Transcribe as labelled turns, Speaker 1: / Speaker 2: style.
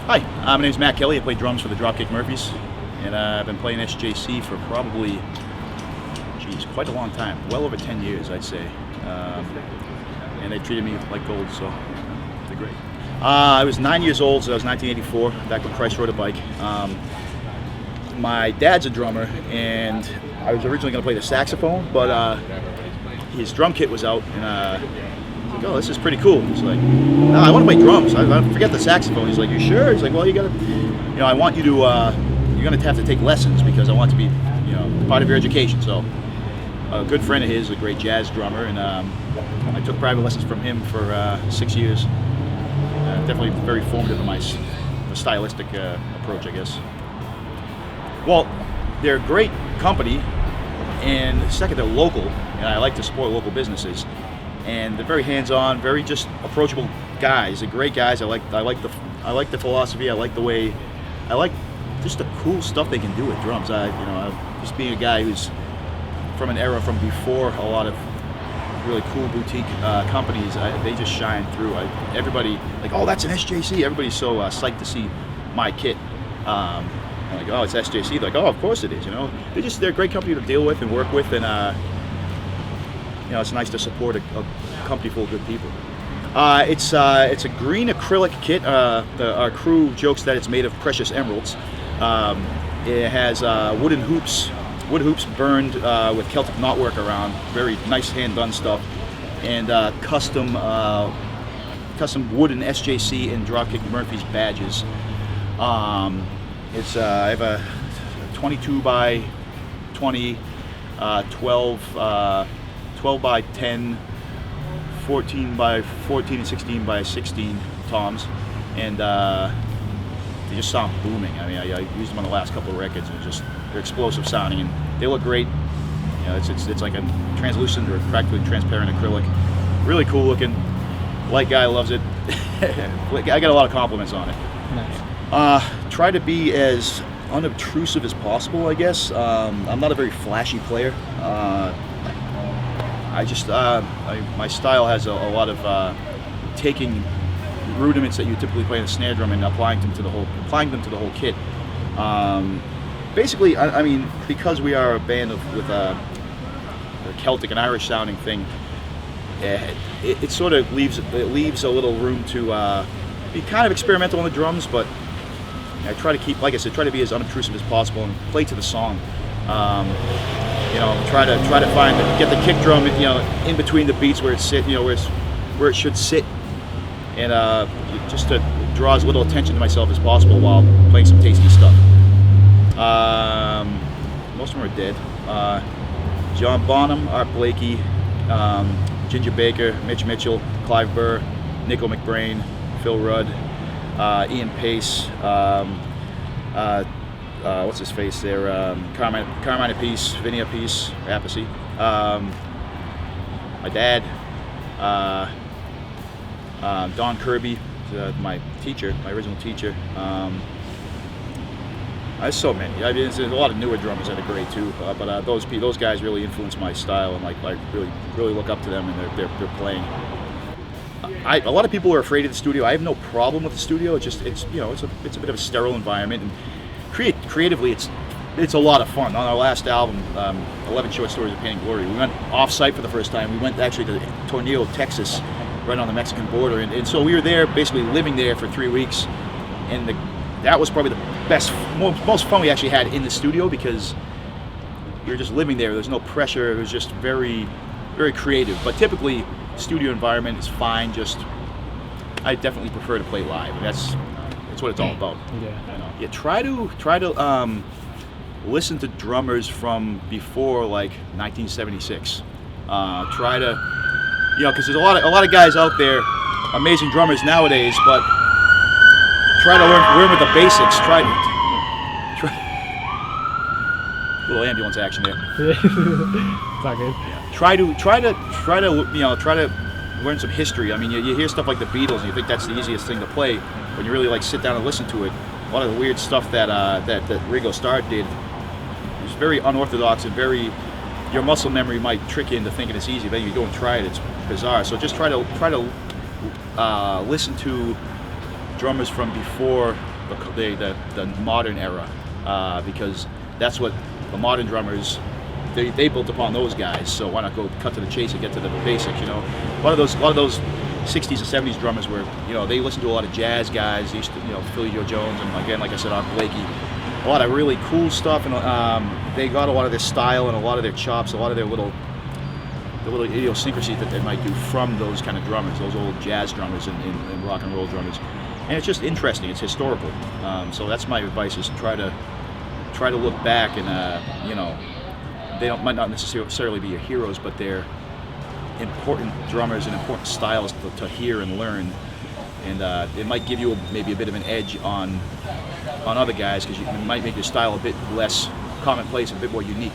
Speaker 1: Hi, my name is Matt Kelly. I play drums for the Dropkick Murphys, and I've been playing SJC for probably, quite a long time. Well over 10 years, I'd say. And they treated me like gold, so they're great. I was 9 years old, so that was 1984, back when Christ rode a bike. My dad's a drummer, and I was originally going to play the saxophone, but his drum kit was out, and I was like, oh, this is pretty cool. He's like, no, I want to play drums. I forget the saxophone. He's like, you sure? He's like, well, you got to, I want you to, you're going to have to take lessons because I want it to be, part of your education. So a good friend of his, a great jazz drummer, and I took private lessons from him for 6 years. Definitely very formative in my stylistic approach, I guess. Well, they're a great company, and second, they're local, and I like to support local businesses. And they're very hands-on, very just approachable guys. They're great guys. I like the philosophy. I like the way, I like just the cool stuff they can do with drums. Just being a guy who's from an era from before a lot of really cool boutique companies, they just shine through. Everybody like, oh, that's an SJC. Everybody's so psyched to see my kit. I'm like, oh, it's SJC. They're like, oh, of course it is. They're a great company to deal with and work with, and it's nice to support a company full of good people. It's a green acrylic kit. Our crew jokes that it's made of precious emeralds. It has wooden hoops burned with Celtic knotwork around. Very nice hand-done stuff, and custom wooden SJC and Dropkick Murphys badges. I have a 22 by 20, 12 by 10, 14 by 14, and 16 by 16 toms, and they just sound booming. I used them on the last couple of records, and they're explosive sounding, and they look great. It's like a translucent or practically transparent acrylic. Really cool looking. Light guy loves it. I got a lot of compliments on it.
Speaker 2: Nice.
Speaker 1: Try to be as unobtrusive as possible, I guess. I'm not a very flashy player. My style has a lot of taking rudiments that you typically play in a snare drum and applying them to the whole kit. Basically, because we are a band with a Celtic and Irish sounding thing, it sort of leaves a little room to be kind of experimental on the drums, but I try to keep, like I said, try to be as unobtrusive as possible and play to the song. Try to get the kick drum, in between the beats where it where it should sit, and just to draw as little attention to myself as possible while playing some tasty stuff. Most of them are dead. John Bonham, Art Blakey, Ginger Baker, Mitch Mitchell, Clive Burr, Nico McBrain, Phil Rudd, Ian Pace, what's his face there? Carmine Apice, Vinny Apice, Appice. My dad, Don Kirby, my teacher, my original teacher. There's so many. There's a lot of newer drummers that are great too, but those guys really influence my style, and I really look up to them and they're playing. A lot of people are afraid of the studio. I have no problem with the studio. It's a bit of a sterile environment, and creatively it's a lot of fun. On our last album, 11 Short Stories of Pain and Glory, we went off-site for the first time. We went actually to Tornillo, Texas, right on the Mexican border, and so we were there, basically living there for 3 weeks, and that was probably the most fun we actually had in the studio, because we were just living there. There's no pressure. It was just very, very creative. But typically, studio environment is fine. I definitely prefer to play live. That's what it's all about. Yeah. Try to listen to drummers from before 1976. Try to, because there's a lot of guys out there, amazing drummers nowadays, but try to learn with the basics. Try little ambulance action there.
Speaker 2: It's not good.
Speaker 1: Try to learn some history. You hear stuff like the Beatles, and you think that's the easiest thing to play. When you really sit down and listen to it, a lot of the weird stuff that Ringo Starr did was very unorthodox and very. Your muscle memory might trick you into thinking it's easy. Then you go and try it; it's bizarre. So just try to listen to drummers from before
Speaker 3: the modern era, because that's what the modern drummers, they built upon those guys. So why not go cut to the chase and get to the basics? You know, a lot of those 60s and 70s drummers were, you know, they listened to a lot of jazz guys. They used to, you know, Philly Joe Jones, and again, like I said, Art Blakey, a lot of really cool stuff, and they got a lot of their style and a lot of their chops, a lot of their little idiosyncrasy that they might do from those kind of drummers, those old jazz drummers and rock and roll drummers. And it's just interesting. It's historical. So that's my advice: is try to look back, and you know, might not necessarily be your heroes, but they're important drummers and important styles to hear and learn. And it might give you maybe a bit of an edge on other guys, because it might make your style a bit less commonplace, a bit more unique.